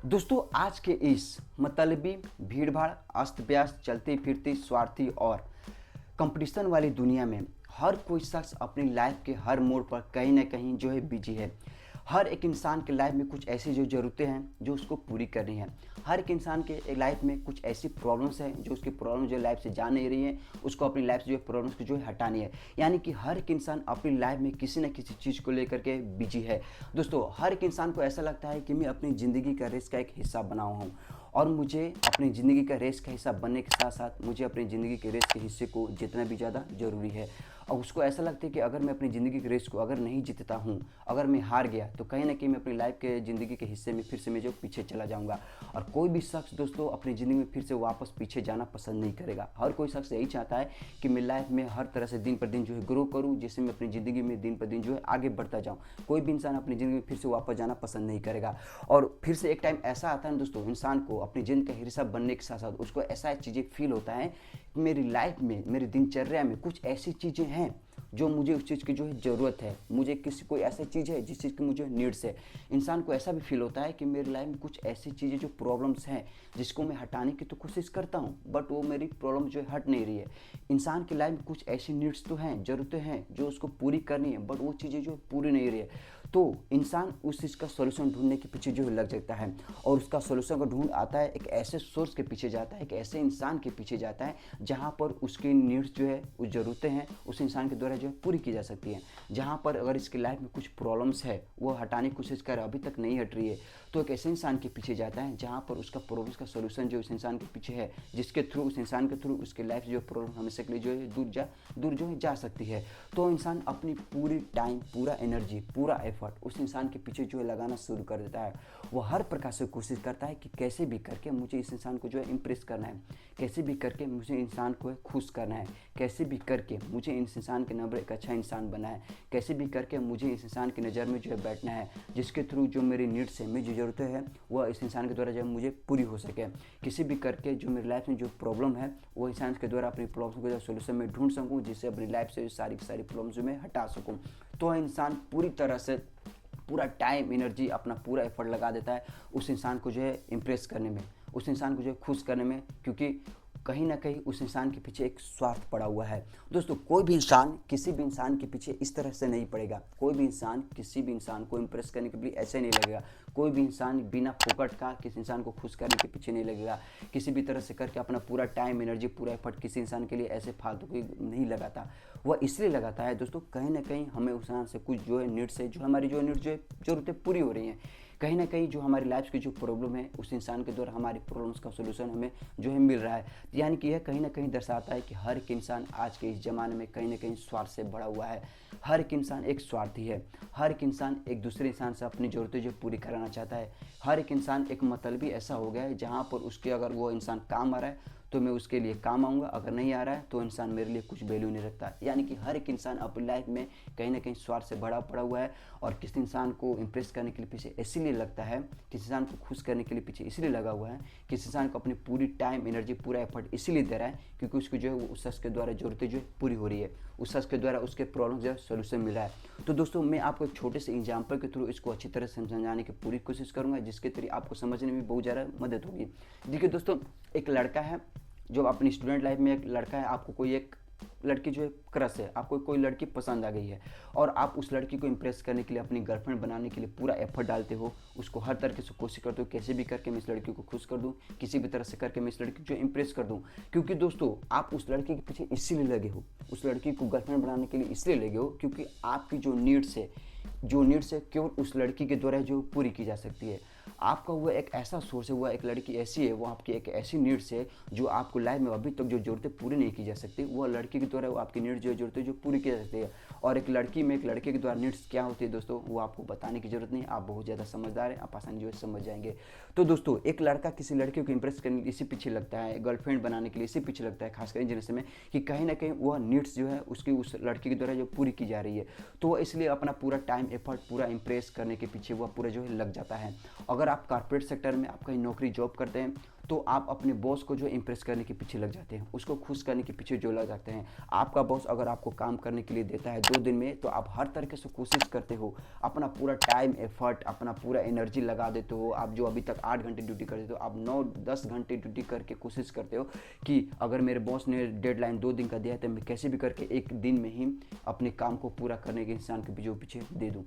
दोस्तों आज के इस मतलबी भीड़-भाड़, अस्त-व्यस्त, चलती-फिरती, स्वार्थी और कंपटीशन वाली दुनिया में हर कोई शख्स अपनी लाइफ के हर मोड़ पर कहीं न कहीं जो है बिजी है। हर एक इंसान के लाइफ में कुछ ऐसी जो ज़रूरतें हैं जो उसको पूरी करनी है। हर एक इंसान के लाइफ में कुछ ऐसी प्रॉब्लम्स हैं जो उसकी प्रॉब्लम जो लाइफ से जा नहीं रही हैं, उसको अपनी लाइफ से जो है प्रॉब्लम्स को जो है हटानी है। यानी कि हर एक इंसान अपनी लाइफ में किसी न किसी चीज़ को लेकर के बिजी है। दोस्तों हर एक इंसान को ऐसा लगता है कि मैं अपनी ज़िंदगी का रेस का एक हिस्सा बना हुआ हूँ और मुझे अपनी ज़िंदगी का रेस का हिस्सा बनने के साथ साथ मुझे अपनी ज़िंदगी के रेस के हिस्से को जीतना भी ज़्यादा ज़रूरी है। और उसको ऐसा लगता है कि अगर मैं अपनी ज़िंदगी के रेस को अगर नहीं जीतता हूँ, अगर मैं हार गया तो कहीं न कहीं मैं अपनी लाइफ के ज़िंदगी के हिस्से में फिर से मैं जो पीछे चला जाऊँगा। और कोई भी शख्स दोस्तों अपनी ज़िंदगी में फिर से वापस पीछे जाना पसंद नहीं करेगा। हर कोई शख्स यही चाहता है कि मैं लाइफ में हर तरह से दिन पर दिन जो है ग्रो करूँ, जिससे मैं अपनी ज़िंदगी में दिन पर दिन जो है आगे बढ़ता जाऊँ। कोई भी इंसान अपनी ज़िंदगी में फिर से वापस जाना पसंद नहीं करेगा। और फिर से एक टाइम ऐसा आता है ना दोस्तों, इंसान को अपनी ज़िंदगी का हिस्सा बनने के साथ साथ उसको ऐसा चीज़ें फील होता है कि मेरी लाइफ में, मेरी दिनचर्या में कुछ ऐसी चीज़ें हैं जो मुझे उस चीज़ की जो है ज़रूरत है। मुझे किसी कोई ऐसी चीज़ है जिस चीज़ की मुझे नीड्स है। इंसान को ऐसा भी फील होता है कि मेरी लाइफ में कुछ ऐसी चीज़ें जो प्रॉब्लम्स हैं जिसको मैं हटाने की तो कोशिश करता हूँ, बट वो मेरी प्रॉब्लम जो है हट नहीं रही है। इंसान की लाइफ में कुछ ऐसी नीड्स तो हैं, ज़रूरतें हैं जो उसको पूरी करनी है, बट वो चीज़ें जो पूरी नहीं रही है। तो इंसान उस चीज़ का सॉल्यूशन ढूंढने के पीछे जो है लग जाता है और उसका सॉल्यूशन को ढूंढ आता है, एक ऐसे सोर्स के पीछे जाता है, एक ऐसे इंसान के पीछे जाता है जहाँ पर उसकी नीड्स जो है, उस ज़रूरतें हैं उस इंसान के द्वारा जो है पूरी की जा सकती हैं। जहाँ पर अगर इसकी लाइफ में कुछ प्रॉब्लम्स है, वो हटाने की कोशिश कर अभी तक नहीं हट रही है, तो एक ऐसे इंसान के पीछे जाता है जहाँ पर उसका प्रॉब्लम्स का सॉल्यूशन जो उस इंसान के पीछे है, जिसके थ्रू उस इंसान के थ्रू उसके लाइफ जो प्रॉब्लम हमेशा के लिए जो है दूर जो है जा सकती है। तो इंसान अपनी पूरी टाइम, पूरा एनर्जी, पूरा एफर्ट उस इंसान के पीछे जो है लगाना शुरू कर देता है। वो हर प्रकार से कोशिश करता है कि कैसे भी करके मुझे इस इंसान को जो है इम्प्रेस करना है, कैसे भी करके मुझे इंसान को खुश करना है, कैसे भी करके मुझे इस इंसान के नज़र एक अच्छा इंसान बनना है, कैसे भी करके मुझे इस इंसान की नज़र में जो है बैठना है, जिसके थ्रू जो मेरी नीड्स है, मेरी जो ज़रूरतें हैं वह इस इंसान के द्वारा जो है मुझे पूरी हो सके। किसी भी करके जो मेरी लाइफ में जो प्रॉब्लम है वो इंसान के द्वारा अपनी प्रॉब्लम को जो सोल्यूशन में ढूंढ सकूँ, जिससे अपनी लाइफ से सारी की सारी प्रॉब्लम्स मैं हटा सकूँ। तो इंसान पूरी तरह से पूरा टाइम, एनर्जी, अपना पूरा एफर्ट लगा देता है उस इंसान को जो है इम्प्रेस करने में, उस इंसान को जो है खुश करने में, क्योंकि कहीं ना कहीं उस इंसान के पीछे एक स्वार्थ पड़ा हुआ है। दोस्तों कोई भी इंसान किसी भी इंसान के पीछे इस तरह से नहीं पड़ेगा। कोई भी इंसान किसी भी इंसान को इम्प्रेस करने के लिए ऐसे नहीं लगेगा। कोई भी इंसान बिना फोकट का किसी इंसान को खुश करने के पीछे नहीं लगेगा। किसी भी तरह से करके अपना पूरा टाइम, एनर्जी, पूरा एफर्ट किसी इंसान के लिए ऐसे फालतू की नहीं लगाता। वह इसलिए लगाता है दोस्तों, कहीं ना कहीं हमें उस इंसान से कुछ जो है नीड्स है, जो हमारी जो नीड्स जो है ज़रूरतें पूरी हो रही हैं। कहीं ना कहीं जो हमारी लाइफ की जो प्रॉब्लम है उस इंसान के द्वारा हमारी प्रॉब्लम्स का सोल्यूशन हमें जो है मिल रहा है। यानी कि यह कहीं ना कहीं दर्शाता है कि हर एक इंसान आज के इस ज़माने में कहीं ना कहीं स्वार्थ से भरा हुआ है। हर एक इंसान एक स्वार्थी है। हर एक इंसान एक दूसरे इंसान से अपनी ज़रूरतें जो पूरी कराना चाहता है। हर एक इंसान एक मतलबी ऐसा हो गया है जहाँ पर उसके अगर वो इंसान काम आ रहा है तो मैं उसके लिए काम आऊँगा, अगर नहीं आ रहा है तो इंसान मेरे लिए कुछ वैल्यू नहीं रखता। यानी कि हर एक इंसान अपनी लाइफ में कहीं ना कहीं स्वार्थ से भरा पड़ा हुआ है और किसी इंसान को इम्प्रेस करने के लिए पीछे इसीलिए लगता है, किसी इंसान को खुश करने के लिए पीछे इसलिए लगा हुआ है, किसी इंसान को अपनी पूरी टाइम, एनर्जी, पूरा एफर्ट इसीलिए दे रहा है क्योंकि उसको जो है वो उस शख्स के द्वारा ज़रूरतें जो है पूरी हो रही है, उस शख्स के द्वारा उसके प्रॉब्लम जो है सोल्यूशन मिल रहा है। तो दोस्तों मैं आपको एक छोटे से एग्जाम्पल के थ्रू इसको अच्छी तरह से समझाने की पूरी कोशिश करूँगा, जिसके तरीके आपको समझने में बहुत ज़्यादा मदद होगी। देखिए दोस्तों, एक लड़का है जो अपनी स्टूडेंट लाइफ में, एक लड़का है, आपको कोई एक लड़की जो है क्रश है, आपको कोई लड़की पसंद आ गई है और आप उस लड़की को इम्प्रेस करने के लिए, अपनी गर्लफ्रेंड बनाने के लिए पूरा एफर्ट डालते हो, उसको हर तरीके से कोशिश करते हो कैसे भी करके मैं इस लड़की को खुश कर दूं, किसी भी तरह से करके मैं इस लड़की को जो इम्प्रेस कर दूं। क्योंकि दोस्तों आप उस लड़की के पीछे इसीलिए लगे हो, उस लड़की को गर्लफ्रेंड बनाने के लिए इसलिए लगे हो क्योंकि आपकी जो नीड्स है, जो नीड्स है केवल उस लड़की के द्वारा जो पूरी की जा सकती है। आपका वो एक ऐसा सोर्स है, वो एक लड़की ऐसी है, वो आपकी एक ऐसी नीड्स है जो आपको लाइफ में अभी तक जो ज़रूरतें पूरी नहीं की जा सकती, वो लड़की के द्वारा वो आपकी नीड्स जो ज़रूरतें जो पूरी की जा सकती है। और एक लड़की में, एक लड़के के द्वारा नीड्स क्या होती है दोस्तों, वो आपको बताने की ज़रूरत नहीं, आप बहुत ज़्यादा समझदार हैं, आप आसानी जो है समझ जाएंगे। तो दोस्तों एक लड़का किसी लड़की को इंप्रेस करने के लिए इसी पीछे लगता है, गर्लफ्रेंड बनाने के लिए इसी पीछे लगता है, खासकर इन जनरेशन में, कि कहीं ना कहीं वह नीड्स जो है उसकी उस लड़की के द्वारा जो पूरी की जा रही है, तो वह इसलिए अपना पूरा टाइम, एफर्ट, पूरा इम्प्रेस करने के पीछे वह पूरा जो है लग जाता है। अगर आप कॉर्पोरेट सेक्टर में आप कहीं नौकरी जॉब करते हैं तो आप अपने बॉस को जो इम्प्रेस करने के पीछे लग जाते हैं, उसको खुश करने के पीछे जो लग जाते हैं। आपका बॉस अगर आपको काम करने के लिए देता है 2 दिन में, तो आप हर तरीके से कोशिश करते हो, अपना पूरा टाइम एफर्ट, अपना पूरा एनर्जी लगा देते हो। आप जो अभी तक 8 घंटे ड्यूटी करते हो, आप 9-10 घंटे ड्यूटी करके कोशिश करते हो कि अगर मेरे बॉस ने डेडलाइन 2 दिन का दिया है तो मैं कैसे भी करके 1 दिन में ही अपने काम को पूरा करने के इंसान के पीछे दे दूँ।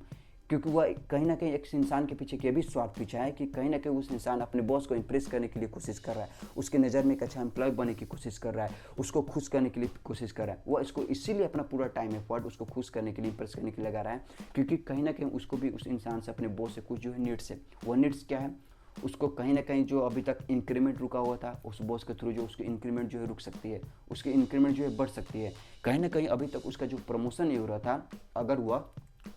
क्योंकि वह कहीं ना कहीं एक इंसान के पीछे भी स्वार्थ पीछा है कि कहीं ना कहीं उस इंसान अपने बॉस को इंप्रेस करने के लिए कोशिश कर रहा है, उसके नज़र में एक अच्छा एम्प्लॉय बनने की कोशिश कर रहा है, उसको खुश करने के लिए कोशिश कर रहा है। वह इसको इसीलिए अपना पूरा टाइम एफर्ट उसको खुश करने के लिए, इंप्रेस करने के लिए लगा रहा है, क्योंकि कहीं ना कहीं उसको भी उस इंसान से, अपने बॉस से कुछ जो है नीड्स है। वह नीड्स क्या है, उसको कहीं ना कहीं जो अभी तक इंक्रीमेंट रुका हुआ था उस बॉस के थ्रू, जो उसकी इंक्रीमेंट जो है रुक सकती है, उसकी इंक्रीमेंट जो है बढ़ सकती है। कहीं ना कहीं अभी तक उसका जो प्रमोशन नहीं हो रहा था, अगर वह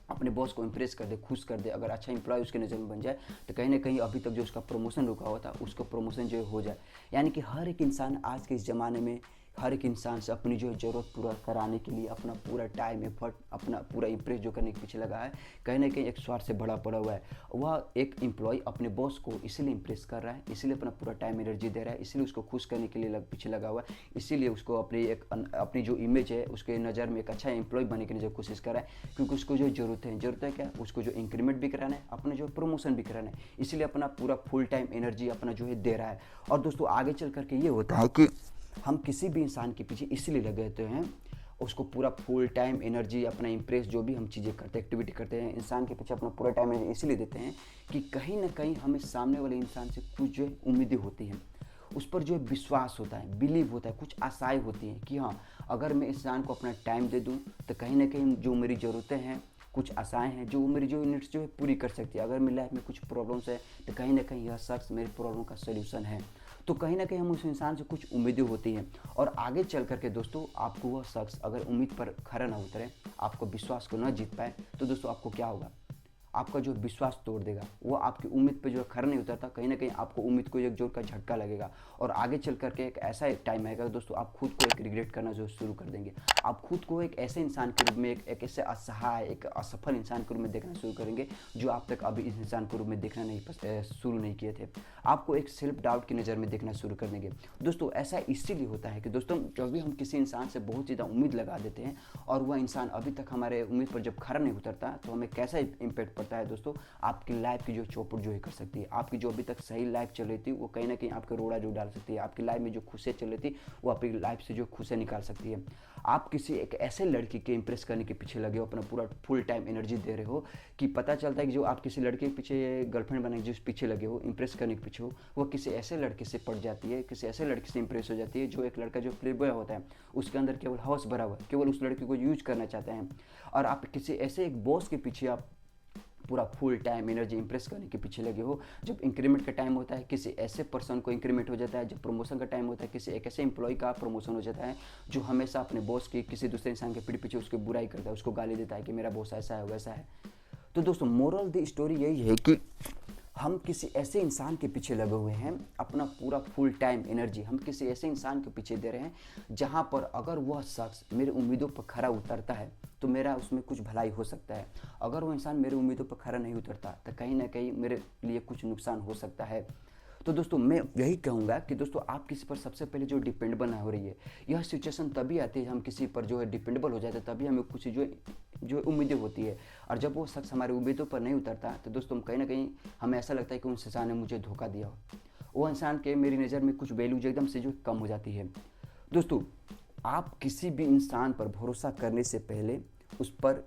अपने बॉस को इंप्रेस कर दे, खुश कर दे, अगर अच्छा इंप्लॉय उसके नज़र में बन जाए, तो कहीं ना कहीं अभी तक जो उसका प्रमोशन रुका हुआ था उसका प्रमोशन जो हो जाए। यानी कि हर एक इंसान आज के इस ज़माने में हर एक इंसान से अपनी जो ज़रूरत पूरा कराने के लिए अपना पूरा टाइम एफर्ट, अपना पूरा इंप्रेस जो करने के पीछे लगा है, कहीं ना कहीं एक स्वार्थ से बड़ा पड़ा हुआ है। वह एक एम्प्लॉय अपने बॉस को इसीलिए इंप्रेस कर रहा है, इसीलिए अपना पूरा टाइम एनर्जी दे रहा है, इसीलिए उसको खुश करने के लिए पीछे लगा हुआ है, इसीलिए उसको अपनी जो इमेज है उसके नज़र में एक अच्छा एम्प्लॉय बनने की जो कोशिश कर रहा है। क्योंकि उसको जो ज़रूरत है क्या, उसको जो इंक्रीमेंट भी कराना है, अपना जो प्रमोशन भी कराना है, इसीलिए अपना पूरा फुल टाइम एनर्जी अपना जो है दे रहा है। और दोस्तों आगे चल करके ये होता है कि हम किसी भी इंसान के पीछे इसलिए लगे रहते हैं, उसको पूरा फुल टाइम एनर्जी, अपना इंप्रेस, जो भी हम चीज़ें करते हैं, एक्टिविटी करते हैं, इंसान के पीछे अपना पूरा टाइम एनर्जी इसलिए देते हैं कि कहीं ना कहीं हमें सामने वाले इंसान से कुछ जो है उम्मीदें होती हैं, उस पर जो है विश्वास होता है, बिलीव होता है, कुछ आशाएं होती हैं कि हाँ, अगर मैं इंसान को अपना टाइम दे दूँ तो कहीं ना कहीं जो मेरी ज़रूरतें हैं, कुछ आशाएं हैं, जो मेरी जो नीड्स जो है पूरी कर सकती है। अगर मेरी लाइफ में कुछ प्रॉब्लम्स है तो कहीं ना कहीं यह शख्स मेरी प्रॉब्लम का सोल्यूशन है। तो कहीं ना कहीं हम उस इंसान से कुछ उम्मीदें होती हैं, और आगे चल करके दोस्तों आपको वह शख्स अगर उम्मीद पर खरा ना उतरे, आपको विश्वास को ना जीत पाए, तो दोस्तों आपको क्या होगा, आपका जो विश्वास तोड़ देगा। वो आपकी उम्मीद पे जो खरा नहीं उतरता, कहीं ना कहीं आपको उम्मीद को एक जोर का झटका लगेगा, और आगे चल करके एक ऐसा टाइम आएगा दोस्तों, आप खुद को एक रिग्रेट करना जो शुरू कर देंगे। आप खुद को एक ऐसे इंसान के रूप में, एक ऐसे असहाय, एक असफल इंसान के रूप में देखना शुरू करेंगे, जो आप तक अभी इस इंसान के रूप में देखना शुरू नहीं किए थे। आपको एक सेल्फ डाउट की नज़र में देखना शुरू कर देंगे। दोस्तों ऐसा इसीलिए होता है कि दोस्तों जब भी हम किसी इंसान से बहुत ज़्यादा उम्मीद लगा देते हैं और वह इंसान अभी तक हमारे उम्मीद पर जब खरा नहीं उतरता, तो हमें कैसा इम्पैक्ट पड़ता है दोस्तों, आपकी लाइफ की जो चौपट जो है कर सकती है। आपकी जो अभी तक सही लाइफ चल रही थी वो कहीं ना कहीं आपके रोड़ा जो डाल सकती है। आपकी लाइफ में जो खुशियाँ चल रही थी वो आपकी लाइफ से जो खुशियाँ निकाल सकती है। आप किसी एक ऐसे लड़की के इंप्रेस करने के पीछे लगे हो, अपना पूरा फुल टाइम एनर्जी दे रहे हो, कि पता चलता है कि जो आप किसी लड़के के पीछे गर्लफ्रेंड बनाने जिस पीछे लगे हो, इंप्रेस करने के पीछे हो, वो किसी ऐसे लड़के से पड़ जाती है, किसी ऐसे लड़के से इंप्रेस हो जाती है, जो एक लड़का जो प्ले बॉय होता है उसके अंदर केवल हौस भरा हुआ है, केवल उस लड़के को यूज करना चाहते हैं। और आप किसी ऐसे एक बॉस के पीछे आप पूरा फुल टाइम एनर्जी इंप्रेस करने के पीछे लगे हो। जब इंक्रीमेंट का टाइम होता है, किसी ऐसे पर्सन को इंक्रीमेंट हो जाता है, जब प्रमोशन का टाइम होता है, किसी एक ऐसे एम्प्लॉय का प्रमोशन हो जाता है जो हमेशा अपने बॉस की, किसी दूसरे इंसान के पीठ पीछे उसकी बुराई करता है, उसको गाली देता है कि मेरा बॉस ऐसा है वैसा है। तो दोस्तों मोरल द स्टोरी यही है कि हम किसी ऐसे इंसान के पीछे लगे हुए हैं, अपना पूरा फुल टाइम एनर्जी हम किसी ऐसे इंसान के पीछे दे रहे हैं, जहां पर अगर वह शख्स मेरी उम्मीदों पर खरा उतरता है तो मेरा उसमें कुछ भलाई हो सकता है। अगर वो इंसान मेरी उम्मीदों पर खरा नहीं उतरता तो कहीं ना कहीं मेरे लिए कुछ नुकसान हो सकता है। तो दोस्तों मैं यही कहूँगा कि दोस्तों आप किसी पर सबसे पहले जो डिपेंडेबल ना हो रही है, यह सिचुएशन तभी आती है हम किसी पर जो है डिपेंडेबल हो जाते हैं, तभी हमें कुछ जो उम्मीदें होती है, और जब वो शख्स हमारी उम्मीदों पर नहीं उतरता तो दोस्तों कहीं ना कहीं हमें ऐसा लगता है कि उस इंसान ने मुझे धोखा दिया हो, वो इंसान के मेरी नज़र में कुछ वैल्यू एकदम से जो कम हो जाती है। दोस्तों आप किसी भी इंसान पर भरोसा करने से पहले, उस पर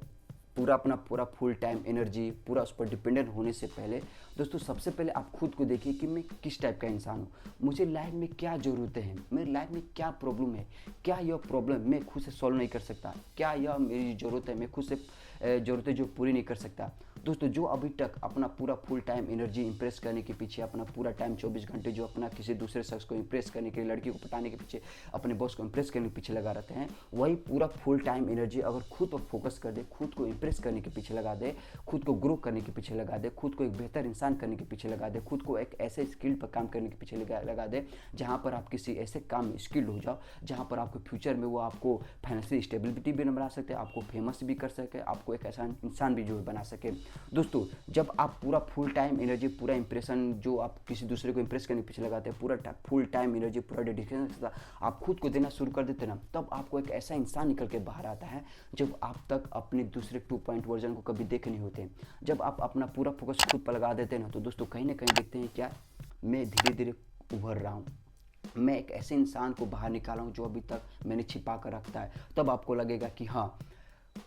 अपना पूरा फुल टाइम एनर्जी पूरा उस पर डिपेंडेंट होने से पहले दोस्तों सबसे पहले आप खुद को देखिए कि मैं किस टाइप का इंसान हूँ, मुझे लाइफ में क्या ज़रूरतें हैं, मेरी लाइफ में क्या प्रॉब्लम है, क्या यह प्रॉब्लम मैं खुद से सॉल्व नहीं कर सकता, क्या यह मेरी ज़रूरत है मैं खुद से ज़रूरतें जो पूरी नहीं कर सकता। दोस्तों जो अभी तक अपना पूरा फुल टाइम एनर्जी इंप्रेस करने के पीछे, अपना पूरा टाइम 24 घंटे जो अपना किसी दूसरे शख्स को इंप्रेस करने के लिए, लड़की को पटाने के पीछे, अपने बॉस को इंप्रेस करने के पीछे लगा रहते हैं, वही पूरा फुल टाइम एनर्जी अगर खुद पर फोकस कर दे, खुद को इंप्रेस करने के पीछे लगा दे, खुद को ग्रो करने के पीछे लगा दे, खुद को एक बेहतर इंसान इंसान करने के पीछे लगा दे, खुद को एक ऐसे स्किल पर काम करने के पीछे लगा दे जहाँ पर आप किसी ऐसे काम में स्किल्ड हो जाओ जहाँ पर आपको फ्यूचर में वो आपको फाइनेंशियल स्टेबिलिटी भी बना सकते, आपको फेमस भी कर सके, आपको एक ऐसा इंसान भी जो है बना सके। दोस्तों जब आप पूरा फुल टाइम एनर्जी, पूरा इंप्रेशन जो आप किसी दूसरे को इंप्रेस करने के पीछे लगाते हैं, पूरा फुल टाइम एनर्जी, पूरा डेडिकेशन आप खुद को देना शुरू कर देते ना, तब आपको एक ऐसा इंसान निकल के बाहर आता है जब आप तक अपने दूसरे 2 वर्जन को कभी देखे नहीं होते। जब आप अपना पूरा फोकस खुद पर लगा देते हैं ना, तो दोस्तों कहीं ना कहीं देखते हैं क्या, मैं धीरे धीरे उभर रहा हूँ, मैं एक ऐसे इंसान को बाहर निकाला हूँ जो अभी तक मैंने छिपा कर रखता है। तब आपको लगेगा कि हाँ,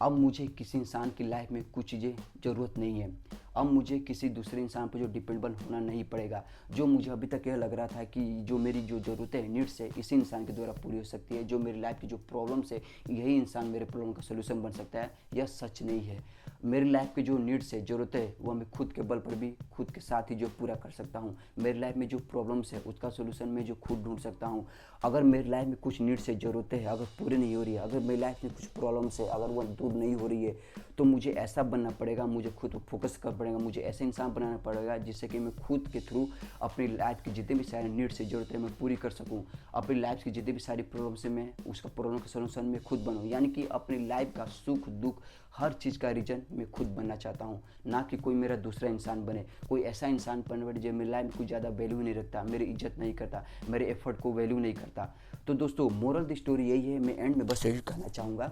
अब मुझे किसी इंसान की लाइफ में कुछ चीज़ें ज़रूरत नहीं है, अब मुझे किसी दूसरे इंसान पर जो डिपेंडेबल होना नहीं पड़ेगा। जो मुझे अभी तक यह लग रहा था कि जो मेरी जो ज़रूरतें हैं, नीड्स है, इसी इंसान के द्वारा पूरी हो सकती है, जो मेरी लाइफ की जो प्रॉब्लम्स है यही इंसान मेरे प्रॉब्लम का सोल्यूशन बन सकता है, यह सच नहीं है। मेरी लाइफ की जो नीड्स है, ज़रूरतें है, वो मैं खुद के बल पर भी खुद के साथ ही जो पूरा कर सकता हूँ। मेरी लाइफ में जो प्रॉब्लम्स है उसका सोल्यूशन मैं जो खुद ढूंढ सकता हूँ। अगर मेरी लाइफ में कुछ नीड्स है, ज़रूरतें है, अगर पूरी नहीं हो रही है, अगर मेरी लाइफ में कुछ प्रॉब्लम्स है, अगर वो दूर नहीं हो रही है, तो मुझे ऐसा बनना पड़ेगा, मुझे खुद पर फोकस करना पड़ेगा, मुझे ऐसे इंसान बनाना पड़ेगा जिससे कि मैं खुद के थ्रू अपनी लाइफ की जितने भी सारे नीड्स से ज़रूरतें मैं पूरी कर सकूँ। अपनी लाइफ की जितनी भी सारी प्रॉब्लम से मैं उसका प्रॉब्लम का सोल्यूशन मैं खुद बनूँ। यानी कि अपनी लाइफ का सुख दुख हर चीज़ का रीजन मैं खुद बनना चाहता हूँ, ना कि कोई मेरा दूसरा इंसान बने, कोई ऐसा इंसान बने जो मेरी लाइफ में कुछ ज़्यादा वैल्यू नहीं रखता, मेरी इज्जत नहीं करता, मेरे एफर्ट को वैल्यू नहीं करता। तो दोस्तों मोरल द स्टोरी यही है, मैं एंड में बस यही कहना चाहूँगा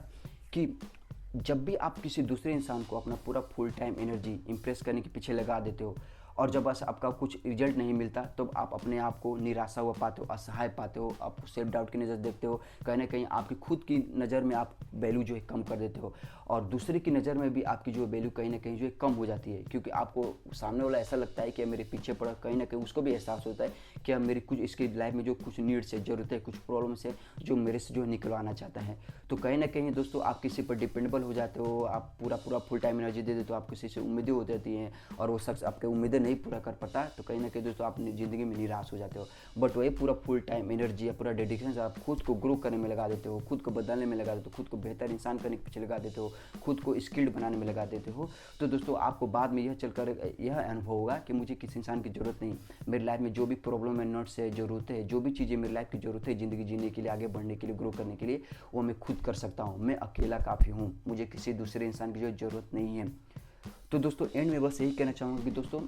कि जब भी आप किसी दूसरे इंसान को अपना पूरा फुल टाइम एनर्जी इंप्रेस करने के पीछे लगा देते हो और जब बस आपका कुछ रिजल्ट नहीं मिलता, तो आप अपने आप को निराशा हुआ पाते हो, असहाय पाते हो, आप सेल्फ डाउट की नज़र देखते हो, कहीं ना कहीं आपकी खुद की नज़र में आप वैल्यू जो है कम कर देते हो और दूसरे की नज़र में भी आपकी जो वैल्यू कहीं ना कहीं जो है कम हो जाती है, क्योंकि आपको सामने वाला ऐसा लगता है कि मेरे पीछे पड़ा, कहीं ना कहीं उसको भी एहसास होता है कि मेरी कुछ इसकी लाइफ में जो कुछ नीड्स है, ज़रूरत है, कुछ प्रॉब्लम्स है जो मेरे से जो निकलवाना चाहता है। तो कहीं ना कहीं दोस्तों आप किसी पर डिपेंडेबल हो जाते हो, आप पूरा फुल टाइम एनर्जी दे देते हो, आप किसी से उम्मीदें हो जाती हैं और वो शख्स आपकी उम्मीदें नहीं पूरा कर पाता, तो कहीं ना कहीं दोस्तों आप अपनी ज़िंदगी में निराश हो जाते हो। बट वही पूरा फुल टाइम एनर्जी या पूरा डेडिकेशन आप खुद को ग्रो करने में लगा देते हो, खुद को बदलने में लगा देते हो, खुद को बेहतर इंसान करने के पीछे लगा देते हो, खुद को स्किल्ड बनाने में लगा देते हो, तो दोस्तों आपको बाद में यह चलकर यह अनुभव होगा कि मुझे किसी इंसान की ज़रूरत नहीं, मेरी लाइफ में जो भी प्रॉब्लम है, नोट्स है, ज़रूरत है, जो भी चीज़ें मेरी लाइफ की ज़रूरत है ज़िंदगी जीने के लिए, आगे बढ़ने के लिए, ग्रो करने के लिए, वो मैं खुद कर सकता हूँ। मैं अकेला काफ़ी हूँ, मुझे किसी दूसरे इंसान की जो ज़रूरत नहीं है। तो दोस्तों एंड में बस यही कहना चाहूँगा कि दोस्तों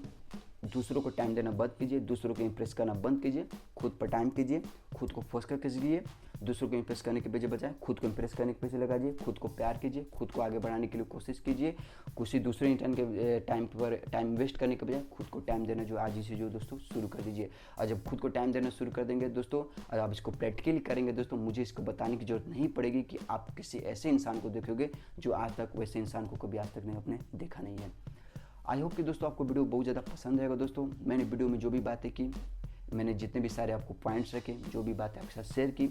दूसरों को टाइम देना बंद कीजिए, दूसरों को इंप्रेस करना बंद कीजिए, खुद पर टाइम कीजिए, खुद को फोकस करके कीजिए, दूसरों को इंप्रेस करने के बजाय खुद को इंप्रेस करने के पीछे लगाइए, खुद को प्यार कीजिए, खुद को आगे बढ़ाने के लिए कोशिश कीजिए, किसी दूसरे इंसान के टाइम पर टाइम वेस्ट करने के बजाय खुद को टाइम देना जो आज ही से जो दोस्तों शुरू कर दीजिए। और जब खुद को टाइम देना शुरू कर देंगे दोस्तों, और आप इसको प्रैक्टिकली करेंगे दोस्तों, मुझे इसको बताने की जरूरत नहीं पड़ेगी कि आप किसी ऐसे इंसान को देखोगे जो आज तक वैसे इंसान को कभी आज तक नहीं आपने देखा नहीं है। आई होप कि दोस्तों आपको वीडियो बहुत ज़्यादा पसंद आएगा। दोस्तों मैंने वीडियो में जो भी बातें की, मैंने जितने भी सारे आपको पॉइंट्स रखे, जो भी बातें आपके साथ शेयर की,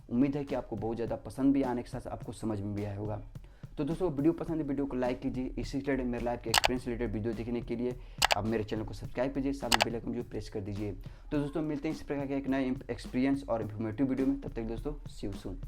उम्मीद है कि आपको बहुत ज़्यादा पसंद भी आने के साथ आपको समझ में भी आया होगा। तो दोस्तों वीडियो पसंद है, वीडियो को लाइक कीजिए। इसी रिलेटेड मेरे लाइफ के एक्सपीरियंस रिलेटेड वीडियो देखने के लिए आप मेरे चैनल को सब्सक्राइब कीजिए, साथ में बेल आइकन जो प्रेस कर दीजिए। तो दोस्तों मिलते हैं इस प्रकार के एक नए एक्सपीरियंस और इन्फॉर्मेटिव वीडियो में, तब तक दोस्तों सी यू सून।